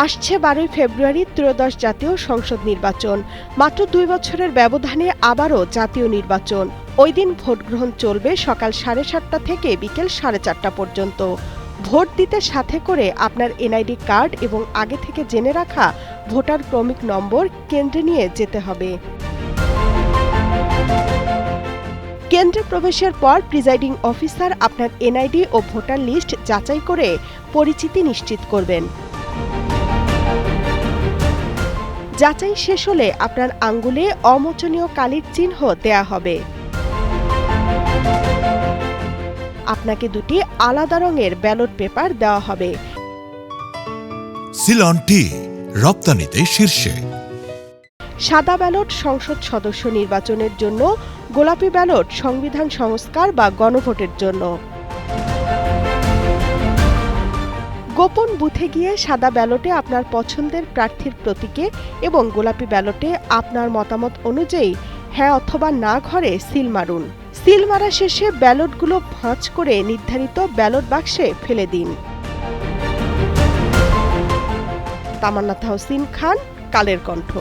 আসছে 12 ফেব্রুয়ারি ত্রয়োদশ জাতীয় সংসদ নির্বাচন। মাত্র 2 বছরের ব্যবধানে আবারও জাতীয় নির্বাচন। ওই দিন ভোট গ্রহণ চলবে সকাল 7:30 থেকে বিকেল 4:30 পর্যন্ত। ভোট দিতে সাথে করে আপনার এনআইডি কার্ড এবং আগে থেকে জেনে রাখা ভোটার ক্রমিক নম্বর কেন্দ্রে নিয়ে যেতে হবে। কেন্দ্রে প্রবেশের পর প্রিজাইডিং অফিসার আপনার এনআইডি ও ভোটার লিস্ট যাচাই করে পরিচিতি নিশ্চিত করবেন। যাচাই শেষ হলে আপনার আঙ্গুলে অমোচনীয় কালির চিহ্ন দেয়া হবে। আপনাকে দুটি আলাদা রঙের ব্যালট পেপার দেওয়া হবে। সিলন টি রপ্তানিতে শীর্ষে। সাদা ব্যালট সংসদ সদস্য নির্বাচনের জন্য, গোলাপি ব্যালট সংবিধান সংস্কার বা গণভোটের জন্য। গোপন বুথে গিয়ে সাদা ব্যালটে আপনার পছন্দের প্রার্থীর প্রতীকে এবং গোলাপি ব্যালটে আপনার মতামত অনুযায়ী হ্যাঁ অথবা না ঘরে সিল মারুন। সিল মারা শেষে ব্যালটগুলো ভাঁজ করে নির্ধারিত ব্যালট বাক্সে ফেলে দিন। তামান্না তাহসিন খান, কালের কণ্ঠ।